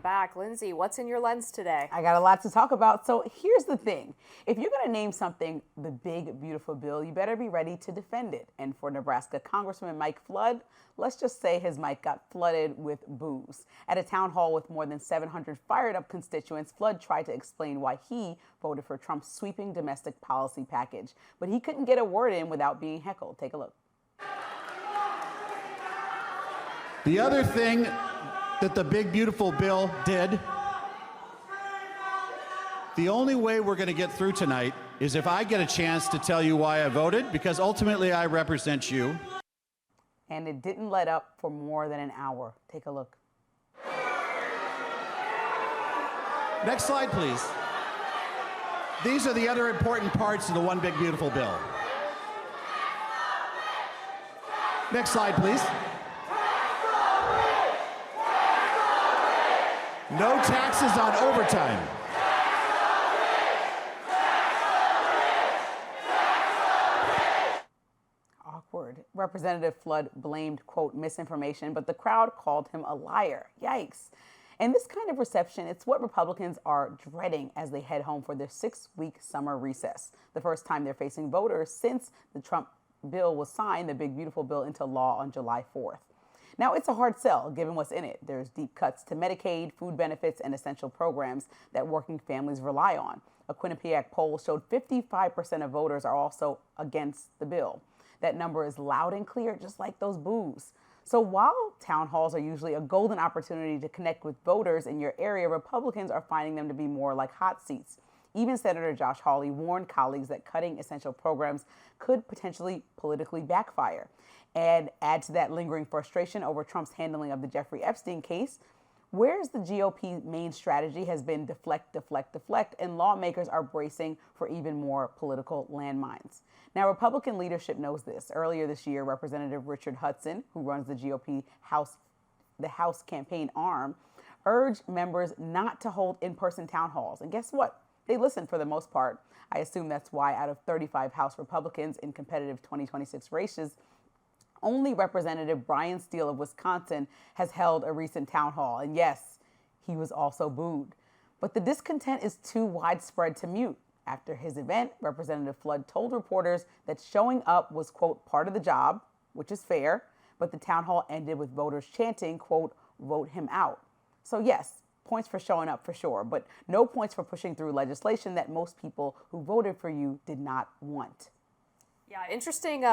Welcome back. Lindsey, what's in your lens today? I got a lot to talk about. So here's the thing. If you're going to name something the big, beautiful bill, you better be ready to defend it. And for Nebraska Congressman Mike Flood, let's just say his mic got flooded with boos. At a town hall with more than 700 fired up constituents, Flood tried to explain why he voted for Trump's sweeping domestic policy package. But he couldn't get a word in without being heckled. Take a look. The other thing that the big, beautiful bill did, the only way we're going to get through tonight is if I get a chance to tell you why I voted, because ultimately I represent you. And it didn't let up for more than an hour. Take a look. Next slide, please. These are the other important parts of the one big, beautiful bill. Next slide, please. No taxes on overtime. Awkward. Representative Flood blamed, quote, misinformation, but the crowd called him a liar. Yikes. And this kind of reception, it's what Republicans are dreading as they head home for their 6-week summer recess. The first time they're facing voters since the Trump bill was signed, the big, beautiful bill, into law on July 4th. Now, it's a hard sell, given what's in it. There's deep cuts to Medicaid, food benefits, and essential programs that working families rely on. A Quinnipiac poll showed 55% of voters are also against the bill. That number is loud and clear, just like those boos. So while town halls are usually a golden opportunity to connect with voters in your area, Republicans are finding them to be more like hot seats. Even Senator Josh Hawley warned colleagues that cutting essential programs could potentially politically backfire. And add to that lingering frustration over Trump's handling of the Jeffrey Epstein case, whereas the GOP main strategy has been deflect, deflect, deflect, and lawmakers are bracing for even more political landmines. Now, Republican leadership knows this. Earlier this year, Representative Richard Hudson, who runs the GOP House campaign arm, urged members not to hold in-person town halls. And guess what? They listened for the most part. I assume that's why out of 35 House Republicans in competitive 2026 races, only Representative Brian Steele of Wisconsin has held a recent town hall. And yes, he was also booed. But the discontent is too widespread to mute. After his event, Representative Flood told reporters that showing up was, quote, part of the job, which is fair, but the town hall ended with voters chanting, quote, vote him out. So yes, points for showing up for sure, but no points for pushing through legislation that most people who voted for you did not want. Yeah, interesting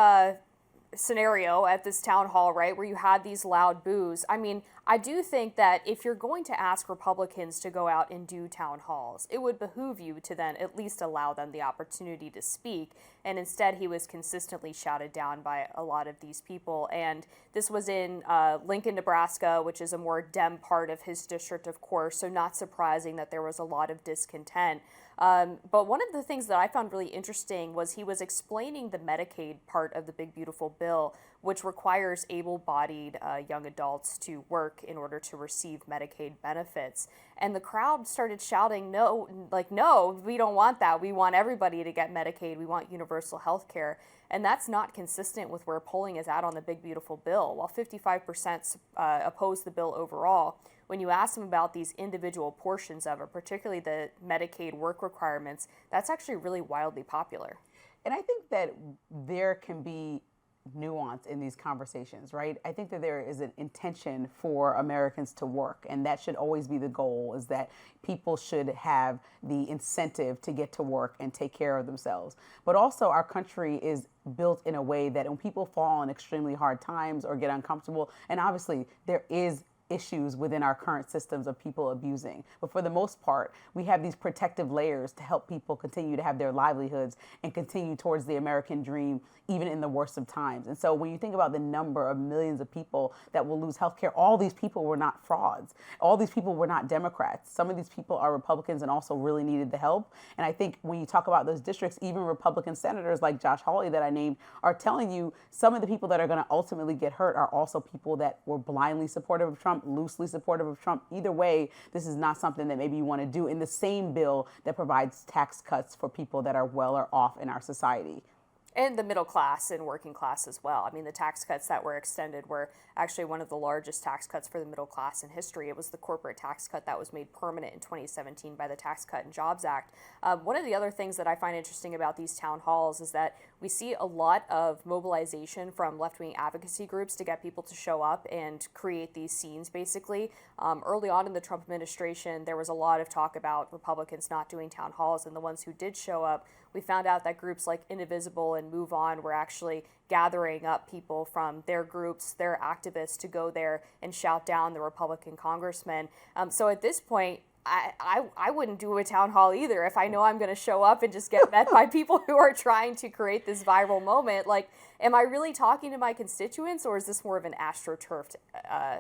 scenario at this town hall, right, where you had these loud boos. I mean, I do think that if you're going to ask Republicans to go out and do town halls, it would behoove you to then at least allow them the opportunity to speak. And instead, he was consistently shouted down by a lot of these people. And this was in Lincoln, Nebraska, which is a more Dem part of his district, of course. So not surprising that there was a lot of discontent. But one of the things that I found really interesting was he was explaining the Medicaid part of the big, beautiful bill, which requires able-bodied young adults to work in order to receive Medicaid benefits. And the crowd started shouting, no, we don't want that. We want everybody to get Medicaid. We want universal health care. And that's not consistent with where polling is at on the big, beautiful bill. While 55% oppose the bill overall, when you ask them about these individual portions of it, particularly the Medicaid work requirements, that's actually really wildly popular. And I think that there can be nuance in these conversations, right? I think that there is an intention for Americans to work, and that should always be the goal, is that people should have the incentive to get to work and take care of themselves. But also our country is built in a way that when people fall on extremely hard times or get uncomfortable, and obviously there is issues within our current systems of people abusing. But for the most part, we have these protective layers to help people continue to have their livelihoods and continue towards the American dream, even in the worst of times. And so when you think about the number of millions of people that will lose health care, all these people were not frauds. All these people were not Democrats. Some of these people are Republicans and also really needed the help. And I think when you talk about those districts, even Republican senators like Josh Hawley that I named are telling you some of the people that are going to ultimately get hurt are also people that were blindly supportive of Trump, loosely supportive of Trump. Either way, this is not something that maybe you want to do in the same bill that provides tax cuts for people that are well or off in our society. And the middle class and working class as well. I mean, the tax cuts that were extended were actually one of the largest tax cuts for the middle class in history. It was the corporate tax cut that was made permanent in 2017 by the Tax Cut and Jobs Act. One of the other things that I find interesting about these town halls is that we see a lot of mobilization from left-wing advocacy groups to get people to show up and create these scenes, basically. Early on in the Trump administration, there was a lot of talk about Republicans not doing town halls, and the ones who did show up, we found out that groups like Indivisible and Move On were actually gathering up people from their groups, their activists, to go there and shout down the Republican congressmen. So at this point, I wouldn't do a town hall either if I know I'm going to show up and just get met by people who are trying to create this viral moment. Like, am I really talking to my constituents, or is this more of an astroturfed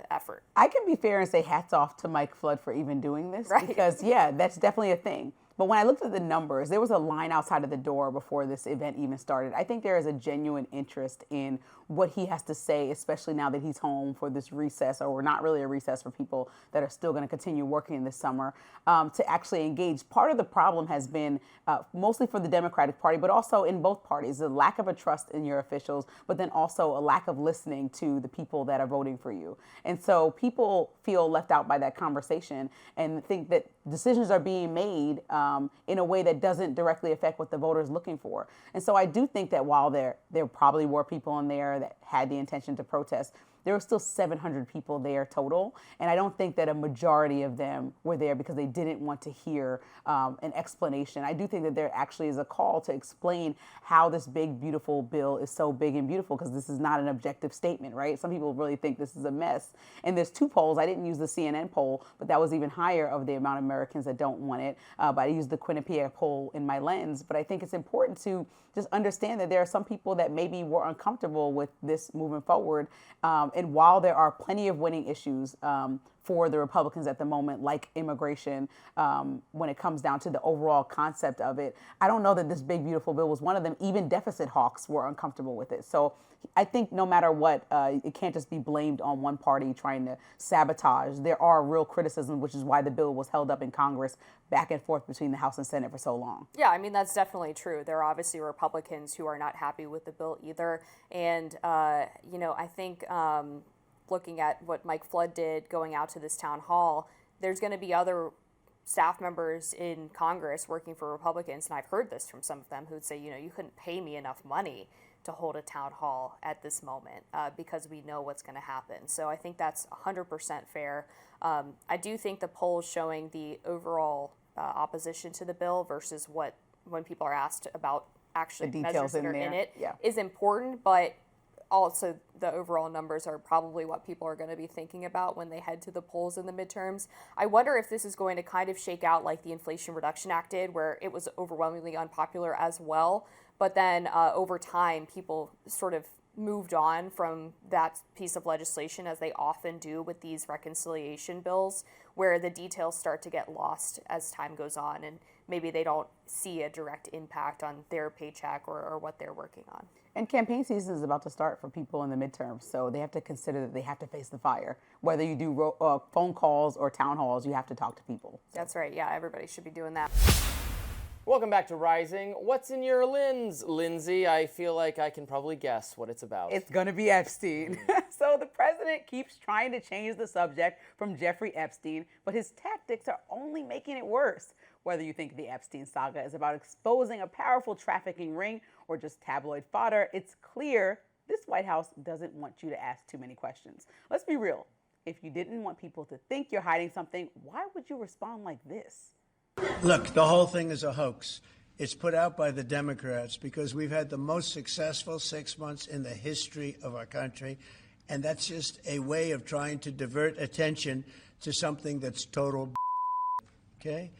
effort? I can be fair and say hats off to Mike Flood for even doing this, right? Because, yeah, that's definitely a thing. But when I looked at the numbers, there was a line outside of the door before this event even started. I think there is a genuine interest in what he has to say, especially now that he's home for this recess, or not really a recess for people that are still going to continue working this summer, to actually engage. Part of the problem has been mostly for the Democratic Party, but also in both parties, the lack of a trust in your officials, but then also a lack of listening to the people that are voting for you. And so people feel left out by that conversation and think that decisions are being made in a way that doesn't directly affect what the voter is looking for. And so I do think that while there probably were people in there that had the intention to protest, there were still 700 people there total. And I don't think that a majority of them were there because they didn't want to hear an explanation. I do think that there actually is a call to explain how this big, beautiful bill is so big and beautiful, because this is not an objective statement, right? Some people really think this is a mess. And there's two polls. I didn't use the CNN poll, but that was even higher of the amount of Americans that don't want it. But I used the Quinnipiac poll in my lens. But I think it's important to just understand that there are some people that maybe were uncomfortable with this moving forward. And while there are plenty of winning issues for the Republicans at the moment, like immigration, when it comes down to the overall concept of it, I don't know that this big, beautiful bill was one of them. Even deficit hawks were uncomfortable with it. So I think no matter what, it can't just be blamed on one party trying to sabotage. There are real criticisms, which is why the bill was held up in Congress back and forth between the House and Senate for so long. Yeah, I mean, that's definitely true. There are obviously Republicans who are not happy with the bill either. And, I think looking at what Mike Flood did going out to this town hall, there's going to be other staff members in Congress working for Republicans, and I've heard this from some of them, who'd say, you couldn't pay me enough money to hold a town hall at this moment because we know what's going to happen. So I think that's 100% fair. I do think the polls showing the overall opposition to the bill versus when people are asked about actually the measures that are in it yeah, is important, but also the overall numbers are probably what people are going to be thinking about when they head to the polls in the midterms. I wonder if this is going to kind of shake out like the Inflation Reduction Act did, where it was overwhelmingly unpopular as well. But then over time, people sort of moved on from that piece of legislation, as they often do with these reconciliation bills, where the details start to get lost as time goes on, and maybe they don't see a direct impact on their paycheck or what they're working on. And campaign season is about to start for people in the midterms, so they have to consider that they have to face the fire. Whether you do phone calls or town halls, you have to talk to people. So. That's right. Yeah, everybody should be doing that. Welcome back to Rising. What's in your lens, Lindsey? I feel like I can probably guess what it's about. It's going to be Epstein. So the president keeps trying to change the subject from Jeffrey Epstein, but his tactics are only making it worse. Whether you think the Epstein saga is about exposing a powerful trafficking ring or just tabloid fodder, it's clear this White House doesn't want you to ask too many questions. Let's be real. If you didn't want people to think you're hiding something, why would you respond like this? Look, the whole thing is a hoax. It's put out by the Democrats because we've had the most successful 6 months in the history of our country, and that's just a way of trying to divert attention to something that's total okay?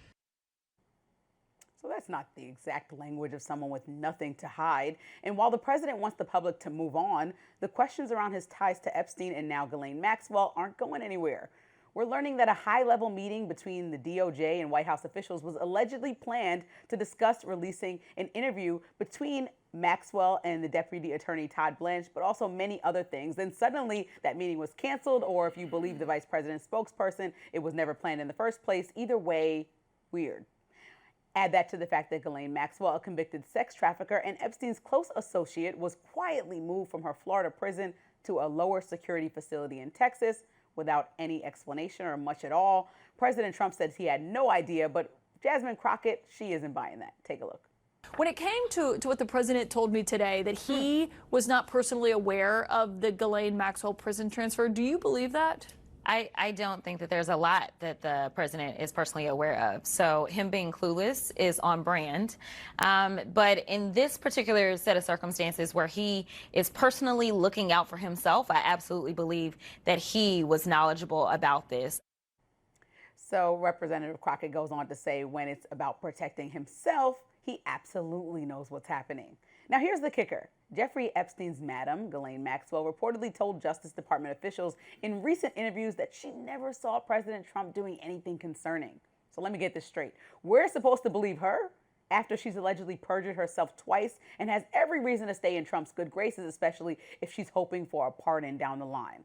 So that's not the exact language of someone with nothing to hide. And while the president wants the public to move on, the questions around his ties to Epstein and now Ghislaine Maxwell aren't going anywhere. We're learning that a high-level meeting between the DOJ and White House officials was allegedly planned to discuss releasing an interview between Maxwell and the Deputy Attorney Todd Blanche, but also many other things. Then suddenly that meeting was canceled, or if you believe the vice president's spokesperson, it was never planned in the first place. Either way, weird. Add that to the fact that Ghislaine Maxwell, a convicted sex trafficker and Epstein's close associate, was quietly moved from her Florida prison to a lower security facility in Texas without any explanation or much at all. President Trump says he had no idea, but Jasmine Crockett, she isn't buying that. Take a look. When it came to what the president told me today, that he was not personally aware of the Ghislaine Maxwell prison transfer, do you believe that? I don't think that there's a lot that the president is personally aware of. So him being clueless is on brand. But in this particular set of circumstances where he is personally looking out for himself, I absolutely believe that he was knowledgeable about this. So Representative Crockett goes on to say when it's about protecting himself, he absolutely knows what's happening. Now here's the kicker. Jeffrey Epstein's madam, Ghislaine Maxwell, reportedly told Justice Department officials in recent interviews that she never saw President Trump doing anything concerning. So let me get this straight. We're supposed to believe her after she's allegedly perjured herself twice and has every reason to stay in Trump's good graces, especially if she's hoping for a pardon down the line.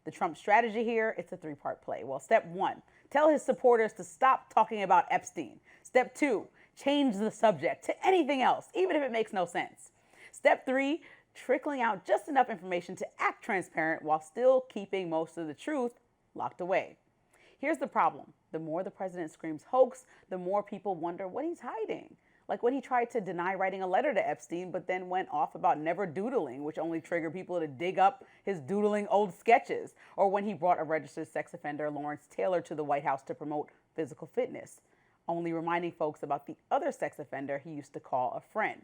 The Trump strategy here, it's a three-part play. Well, step one, tell his supporters to stop talking about Epstein. Step two, change the subject to anything else, even if it makes no sense. Step three, trickling out just enough information to act transparent while still keeping most of the truth locked away. Here's the problem. The more the president screams hoax, the more people wonder what he's hiding. Like when he tried to deny writing a letter to Epstein, but then went off about never doodling, which only triggered people to dig up his doodling old sketches. Or when he brought a registered sex offender, Lawrence Taylor, to the White House to promote physical fitness, only reminding folks about the other sex offender he used to call a friend.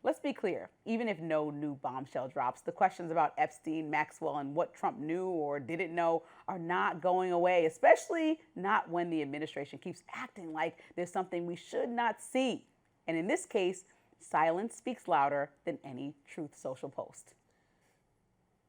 Let's be clear, even if no new bombshell drops, the questions about Epstein, Maxwell, and what Trump knew or didn't know are not going away, especially not when the administration keeps acting like there's something we should not see. And in this case, silence speaks louder than any Truth Social post.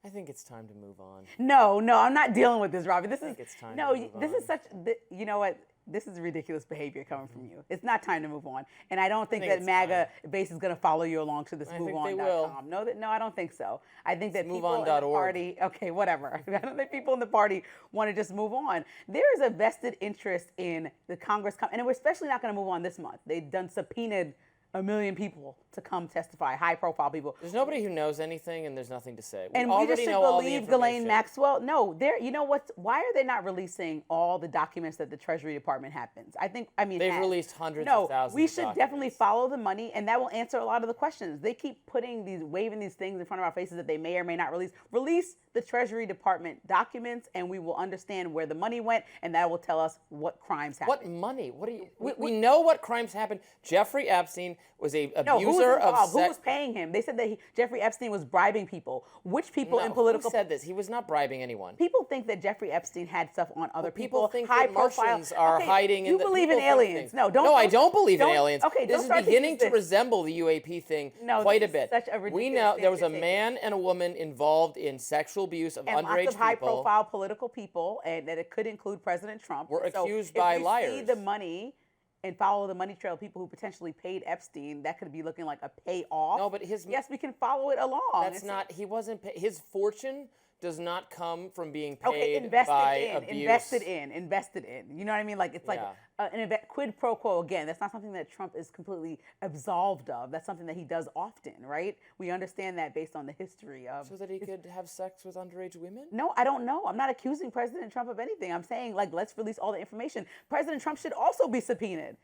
I think it's time to move on. No, I'm not dealing with this, Robbie. This I is think it's time no. to move This on. is such. You know what? This is ridiculous behavior coming from you. It's not time to move on, and I don't think that it's MAGA base is going to follow you along to this I think they moveon.com. No, I don't think so. I think that people in the moveon.org. party. Okay, whatever. I don't think people in the party want to just move on. There is a vested interest in the Congress, and we're especially not going to move on this month. They've done subpoenaed 1 million people to come testify, high-profile people. There's nobody who knows anything, and there's nothing to say. And we already just should know all the believe Ghislaine information. Maxwell. No, you know what? Why are they not releasing all the documents that the Treasury Department happens? They've released hundreds no, of thousands we of should documents. definitely follow the money, and that will answer a lot of the questions. They keep waving these things in front of our faces that they may or may not release. Release the Treasury Department documents, and we will understand where the money went, and that will tell us what crimes happened. What money? What are you? We know what crimes happened. Jeffrey Epstein was a No, abuser of involved? Who sex. was paying him? They said that Jeffrey Epstein was bribing people. Which people No, in political? Who said this? He was not bribing anyone. People think that Jeffrey Epstein had stuff on other People people. think high that profile. Martians are hiding in You the. believe in people think aliens? things. No, don't. No, I don't believe in aliens. Okay, this don't is start beginning to this. resemble the UAP thing No, quite a this is bit. such a We ridiculous know thing there was to a say. man and a woman involved in sexual abuse of And underage lots of people. high-profile political people, and that it could include President Trump. Were So accused by if we see liars. the money and follow the money trail of people who potentially paid Epstein, that could be looking like a payoff. No, but yes, we can follow it along. That's not. He wasn't. His fortune does not come from being paid Okay, invested by in, abuse. invested in. You know what I mean? Like it's like Yeah. quid pro quo. Again, that's not something that Trump is completely absolved of. That's something that he does often, right? We understand that based on the history of. So that he could have sex with underage women? No, I don't know. I'm not accusing President Trump of anything. I'm saying, like, let's release all the information. President Trump should also be subpoenaed.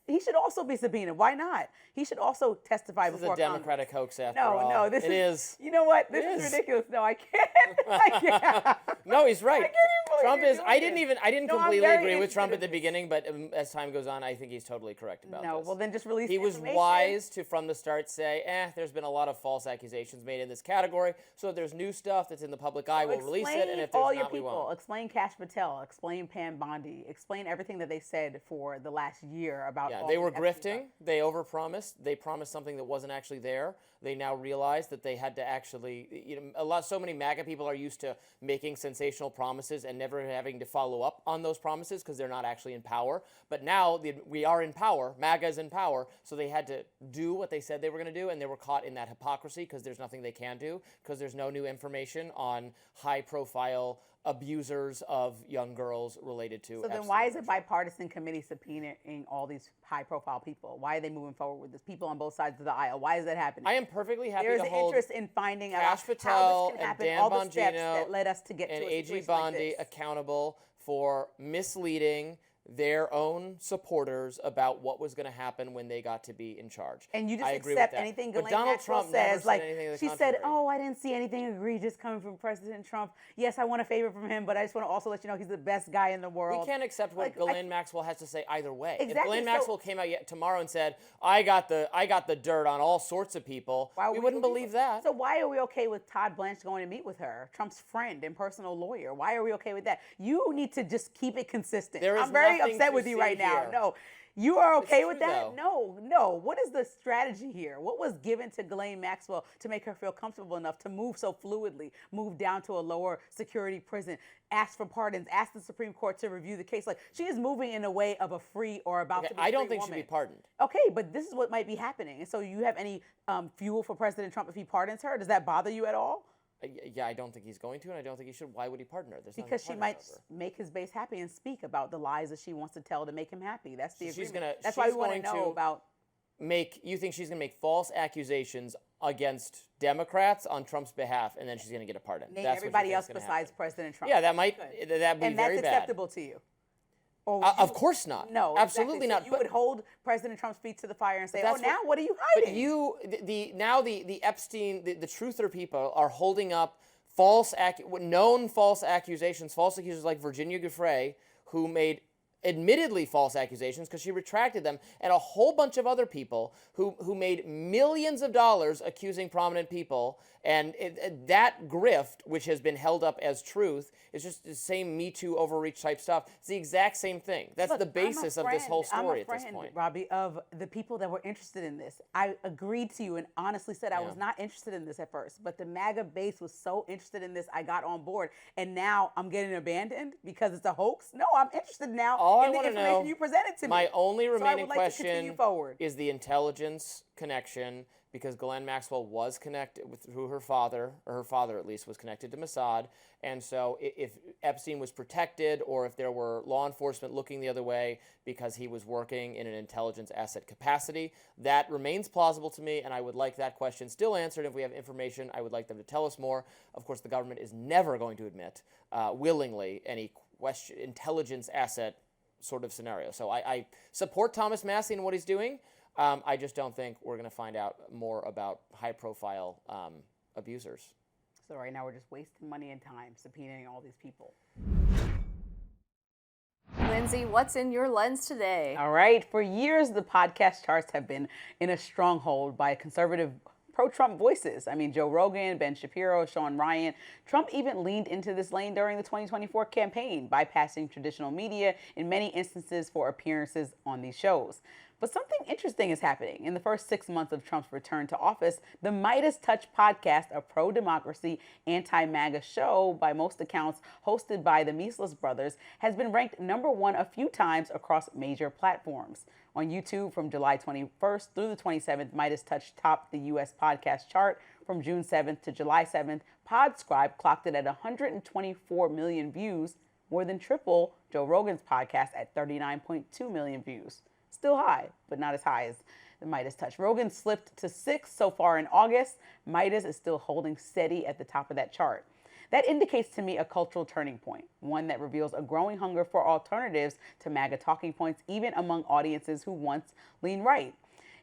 He should also be subpoenaed. Why not? He should also testify This is before a Democratic hoax after all. No, this is. You know what? This It is is. ridiculous. No, I can't. I can't. No, he's right. I can't even believe Trump you're is. doing I didn't this. even. I didn't No, I'm completely very agree with Trump at interested the in beginning, but as time goes on, I think he's totally correct about No, this. well then just release He the was information. wise to, from the start, say, there's been a lot of false accusations made in this category. So if there's new stuff that's in the public eye, we'll release it, and if all there's your not, we people. won't. Explain Cash Patel. Explain Pam Bondi. Explain everything that they said for the last year about. Yeah, all they were the Epstein grifting. They overpromised. They promised something that wasn't actually there. They now realize that they had to actually, so many MAGA people are used to making sensational promises and never having to follow up on those promises because they're not actually in power. But now we are in power. MAGA is in power, so they had to do what they said they were going to do, and they were caught in that hypocrisy because there's nothing they can do because there's no new information on high-profile abusers of young girls related to. So then Epstein why is and it bipartisan committee subpoenaing all these high-profile people? Why are they moving forward with this? People on both sides of the aisle. Why is that happening? I am perfectly happy There's to an hold interest in finding out Cash how Patel this can and happen, Dan all the steps Bongino that led us to get and to a A.G. situation like Bondi this. accountable for misleading their own supporters about what was going to happen when they got to be in charge. And you just I agree with accept that. anything But Ghislaine Donald Maxwell Trump never says. said Like anything to the she contrary. said, "Oh, I didn't see anything egregious coming from President Trump. Yes, I want a favor from him, but I just want to also let you know he's the best guy in the world." We can't accept what Ghislaine Maxwell has to say either way. If Exactly, Ghislaine so- Maxwell came out tomorrow and said, I got the dirt on all sorts of people, we wouldn't believe that. So why are we okay with Todd Blanche going to meet with her, Trump's friend and personal lawyer? Why are we okay with that? You need to just keep it consistent. There is I'm very nothing upset to with you see right now. here. No. You are okay It's with true, that? though. No. What is the strategy here? What was given to Ghislaine Maxwell to make her feel comfortable enough to move so fluidly, move down to a lower security prison, ask for pardons, ask the Supreme Court to review the case? Like, she is moving in a way of a free or about to be I don't free think woman. she'd be pardoned. Okay, but this is what might be happening. And so you have any fuel for President Trump if he pardons her? Does that bother you at all? Yeah, I don't think he's going to, and I don't think he should. Why would he pardon her? There's nothing Because to she pardon might her over. make his base happy and speak about the lies that she wants to tell to make him happy. That's the She's agreement. gonna- That's why we she's want to going know to about. You think she's going to make false accusations against Democrats on Trump's behalf, and then she's going to get a pardon? Name That's what you everybody think ause is gonna besides happen. President Trump. Yeah, that'd be and very that's bad. acceptable to you. Or Of course not. No, absolutely exactly. So not. you but would hold President Trump's feet to the fire and say, "Oh, that's now what are you But hiding?" the Epstein, the truther people are holding up known false accusations like Virginia Giuffre, who made admittedly false accusations because she retracted them, and a whole bunch of other people who made millions of dollars accusing prominent people. And that grift, which has been held up as truth, is just the same Me Too overreach type stuff. It's the exact same thing. That's Look, the basis of this whole story at this point. Robbie, of the people that were interested in this. I agreed to you and honestly said I was not interested in this at first, but the MAGA base was so interested in this, I got on board, and now I'm getting abandoned because it's a hoax? No, I'm interested now All I in the want to information know, you presented to me. my only So I remaining would like to continue question forward. is the intelligence connection, because Ghislaine Maxwell was connected through her father, or her father at least was connected to Mossad. And so if Epstein was protected, or if there were law enforcement looking the other way because he was working in an intelligence asset capacity, that remains plausible to me, and I would like that question still answered. If we have information, I would like them to tell us more. Of course, the government is never going to admit willingly any intelligence asset sort of scenario. So I support Thomas Massie and what he's doing. I just don't think we're going to find out more about high-profile abusers. So right now we're just wasting money and time subpoenaing all these people. Lindsey, what's in your lens today? All right. For years, the podcast charts have been in a stronghold by conservative pro-Trump voices. I mean, Joe Rogan, Ben Shapiro, Sean Ryan. Trump even leaned into this lane during the 2024 campaign, bypassing traditional media in many instances for appearances on these shows. But something interesting is happening. In the first 6 months of Trump's return to office, the MeidasTouch podcast, a pro-democracy, anti-MAGA show, by most accounts hosted by the Meesless brothers, has been ranked #1 a few times across major platforms. On YouTube from July 21st through the 27th, MeidasTouch topped the U.S. podcast chart. From June 7th to July 7th, Podscribe clocked it at 124 million views, more than triple Joe Rogan's podcast at 39.2 million views. Still high, but not as high as the MeidasTouch. Rogan slipped to 6th so far in August. Meidas is still holding steady at the top of that chart. That indicates to me a cultural turning point, one that reveals a growing hunger for alternatives to MAGA talking points, even among audiences who once leaned right.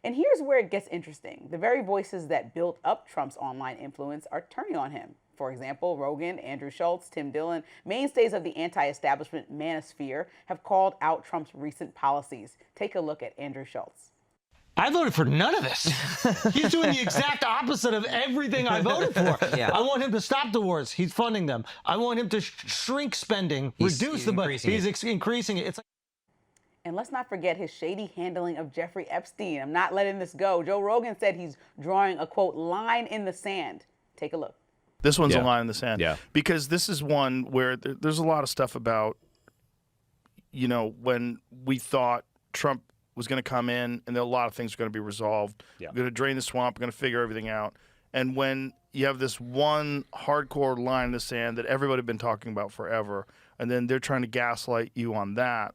And here's where it gets interesting. The very voices that built up Trump's online influence are turning on him. For example, Rogan, Andrew Schultz, Tim Dillon, mainstays of the anti-establishment manosphere, have called out Trump's recent policies. Take a look at Andrew Schultz. I voted for none of this. He's doing the exact opposite of everything I voted for. Yeah. I want him to stop the wars. He's funding them. I want him to shrink spending, reduce the budget. He's increasing it. It's like. And let's not forget his shady handling of Jeffrey Epstein. I'm not letting this go. Joe Rogan said he's drawing a, quote, line in the sand. Take a look. This one's a line in the sand. Yeah. Because this is one where there's a lot of stuff about, you know, when we thought Trump was going to come in and a lot of things are going to be resolved. Yeah. We're going to drain the swamp. We're going to figure everything out. And when you have this one hardcore line in the sand that everybody been talking about forever, and then they're trying to gaslight you on that.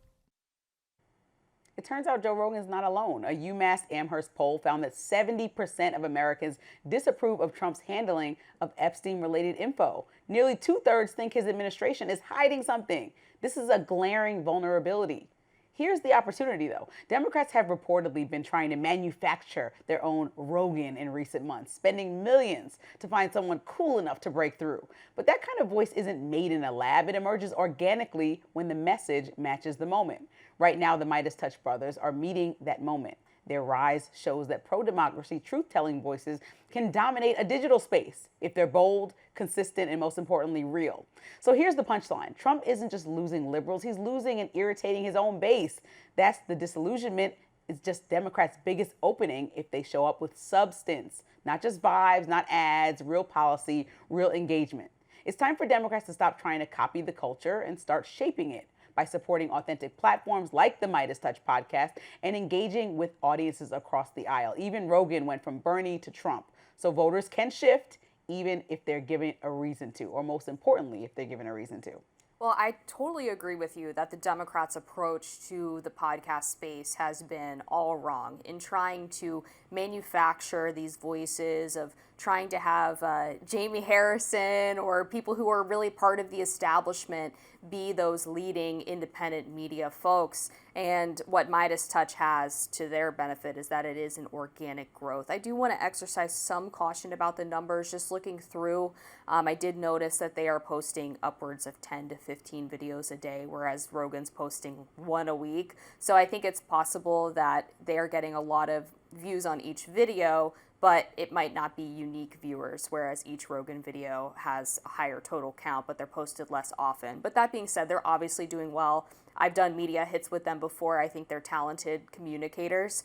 It turns out Joe Rogan is not alone. A UMass Amherst poll found that 70% of Americans disapprove of Trump's handling of Epstein-related info. Nearly 2/3 think his administration is hiding something. This is a glaring vulnerability. Here's the opportunity, though. Democrats have reportedly been trying to manufacture their own Rogan in recent months, spending millions to find someone cool enough to break through. But that kind of voice isn't made in a lab. It emerges organically when the message matches the moment. Right now, the MeidasTouch brothers are meeting that moment. Their rise shows that pro-democracy, truth-telling voices can dominate a digital space if they're bold, consistent, and most importantly, real. So here's the punchline. Trump isn't just losing liberals, he's losing and irritating his own base. That's the disillusionment. It's just Democrats' biggest opening if they show up with substance, not just vibes, not ads, real policy, real engagement. It's time for Democrats to stop trying to copy the culture and start shaping it by supporting authentic platforms like the MeidasTouch podcast and engaging with audiences across the aisle. Even Rogan went from Bernie to Trump. So voters can shift even if they're given a reason to, or most importantly, if they're given a reason to. Well, I totally agree with you that the Democrats' approach to the podcast space has been all wrong in trying to manufacture these voices of trying to have Jamie Harrison or people who are really part of the establishment be those leading independent media folks. And what MeidasTouch has to their benefit is that it is an organic growth. I do want to exercise some caution about the numbers. Just looking through, I did notice that they are posting upwards of 10 to 15 videos a day, whereas Rogan's posting one a week. So I think it's possible that they are getting a lot of views on each video, but it might not be unique viewers, whereas each Rogan video has a higher total count, but they're posted less often. But that being said, they're obviously doing well. I've done media hits with them before. I think they're talented communicators.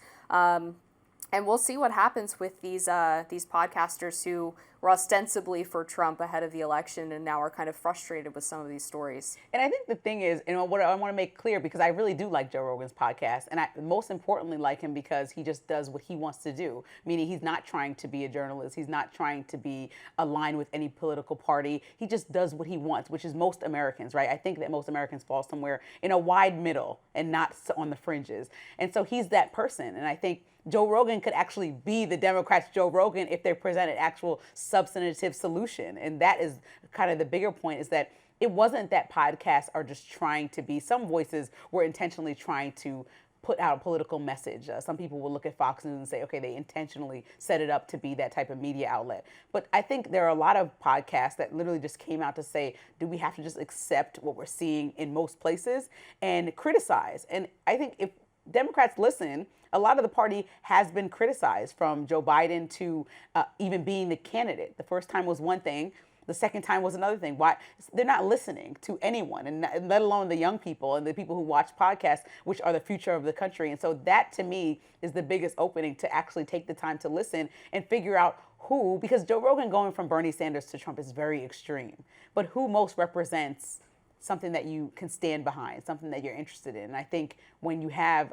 And we'll see what happens with these podcasters who were ostensibly for Trump ahead of the election and now are kind of frustrated with some of these stories. And I think the thing is, and what I want to make clear, because I really do like Joe Rogan's podcast, and I most importantly like him because he just does what he wants to do, meaning he's not trying to be a journalist. He's not trying to be aligned with any political party. He just does what he wants, which is most Americans, right? I think that most Americans fall somewhere in a wide middle and not on the fringes. And so he's that person. And I think Joe Rogan could actually be the Democrats' Joe Rogan if they presented actual substantive solution. And that is kind of the bigger point, is that it wasn't that podcasts are just trying to be, some voices were intentionally trying to put out a political message. Some people will look at Fox News and say, okay, they intentionally set it up to be that type of media outlet. But I think there are a lot of podcasts that literally just came out to say, do we have to just accept what we're seeing in most places and criticize? And I think if Democrats listen, a lot of the party has been criticized, from Joe Biden to even being the candidate. The first time was one thing. The second time was another thing. Why? They're not listening to anyone, and let alone the young people and the people who watch podcasts, which are the future of the country. And so that, to me, is the biggest opening, to actually take the time to listen and figure out who, because Joe Rogan going from Bernie Sanders to Trump is very extreme, but who most represents something that you can stand behind, something that you're interested in. And I think when you have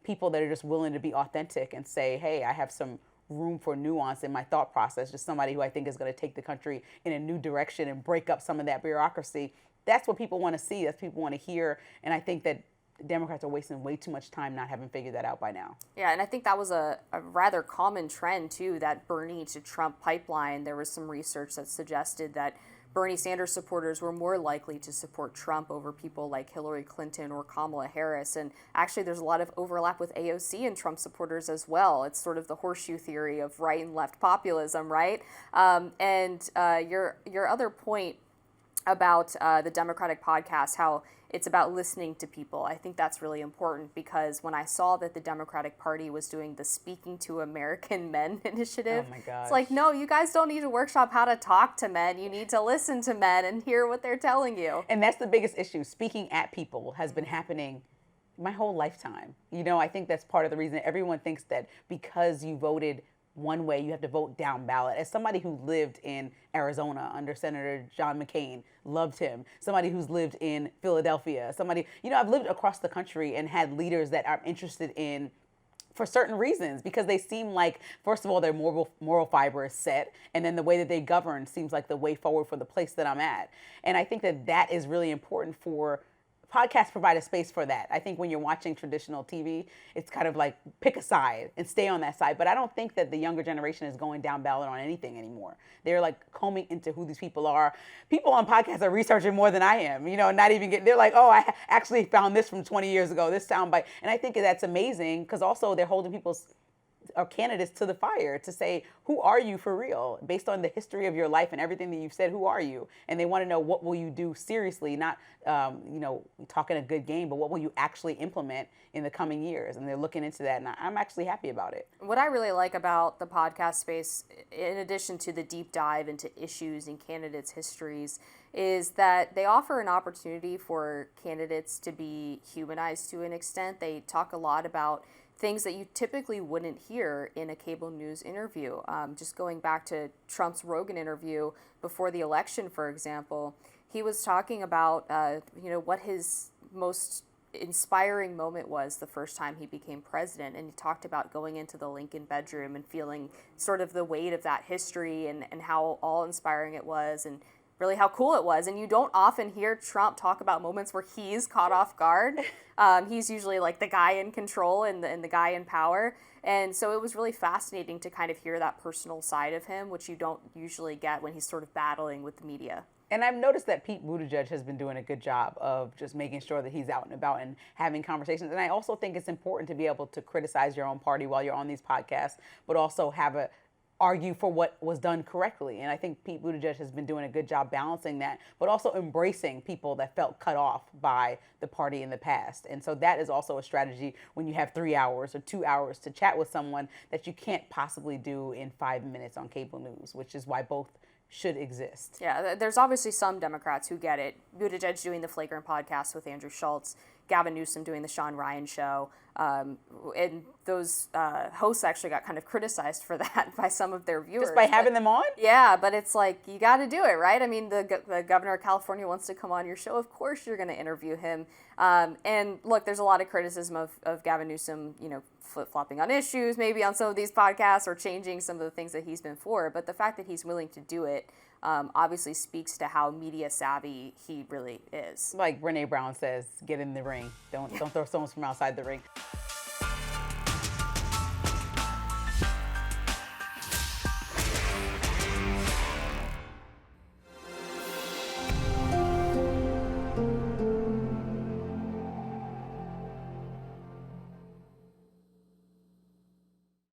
people that are just willing to be authentic and say, hey, I have some room for nuance in my thought process, just somebody who I think is going to take the country in a new direction and break up some of that bureaucracy, that's what people want to see, that's what people want to hear. And I think that Democrats are wasting way too much time not having figured that out by now. Yeah, and I think that was a rather common trend, too, that Bernie to Trump pipeline. There was some research that suggested that Bernie Sanders supporters were more likely to support Trump over people like Hillary Clinton or Kamala Harris. And actually, there's a lot of overlap with AOC and Trump supporters as well. It's sort of the horseshoe theory of right and left populism, right? Your other point about the Democratic podcast, how it's about listening to people. I think that's really important, because when I saw that the Democratic Party was doing the Speaking to American Men initiative, oh my gosh, it's like, no, you guys don't need to workshop how to talk to men. You need to listen to men and hear what they're telling you. And that's the biggest issue. Speaking at people has been happening my whole lifetime. You know, I think that's part of the reason everyone thinks that because you voted one way, you have to vote down ballot. As somebody who lived in Arizona under Senator John McCain, loved him. Somebody who's lived in Philadelphia, somebody, you know, I've lived across the country and had leaders that I'm interested in for certain reasons, because they seem like, first of all, their moral fiber is set, and then the way that they govern seems like the way forward for the place that I'm at. And I think that that is really important for podcasts provide a space for that. I think when you're watching traditional TV, it's kind of like pick a side and stay on that side. But I don't think that the younger generation is going down ballot on anything anymore. They're like combing into who these people are. People on podcasts are researching more than I am, not even they're like, oh, I actually found this from 20 years ago, this soundbite. And I think that's amazing, because also they're holding people's or candidates to the fire to say, who are you for real? Based on the history of your life and everything that you've said, who are you? And they want to know, what will you do seriously, not, talking a good game, but what will you actually implement in the coming years? And they're looking into that, and I'm actually happy about it. What I really like about the podcast space, in addition to the deep dive into issues and candidates' histories, is that they offer an opportunity for candidates to be humanized to an extent. They talk a lot about things that you typically wouldn't hear in a cable news interview. Just going back to Trump's Rogan interview before the election, for example, he was talking about, what his most inspiring moment was the first time he became president. And he talked about going into the Lincoln bedroom and feeling sort of the weight of that history and how awe-inspiring it was, and really how cool it was. And you don't often hear Trump talk about moments where he's caught off guard. He's usually like the guy in control and the guy in power. And so it was really fascinating to kind of hear that personal side of him, which you don't usually get when he's sort of battling with the media. And I've noticed that Pete Buttigieg has been doing a good job of just making sure that he's out and about and having conversations. And I also think it's important to be able to criticize your own party while you're on these podcasts, but also argue for what was done correctly. And I think Pete Buttigieg has been doing a good job balancing that, but also embracing people that felt cut off by the party in the past. And so that is also a strategy when you have 3 hours or 2 hours to chat with someone that you can't possibly do in 5 minutes on cable news, which is why both should exist. Yeah, there's obviously some Democrats who get it. Buttigieg doing the Flagrant podcast with Andrew Schultz, Gavin Newsom doing the Sean Ryan show. And those hosts actually got kind of criticized for that by some of their viewers. Just by having them on? Yeah, but it's like, you got to do it, right? I mean, the governor of California wants to come on your show. Of course you're going to interview him. And look, there's a lot of criticism of Gavin Newsom, flip-flopping on issues, maybe on some of these podcasts, or changing some of the things that he's been for. But the fact that he's willing to do it obviously speaks to how media savvy he really is. Like Brene Brown says, get in the ring. Don't throw stones from outside the ring.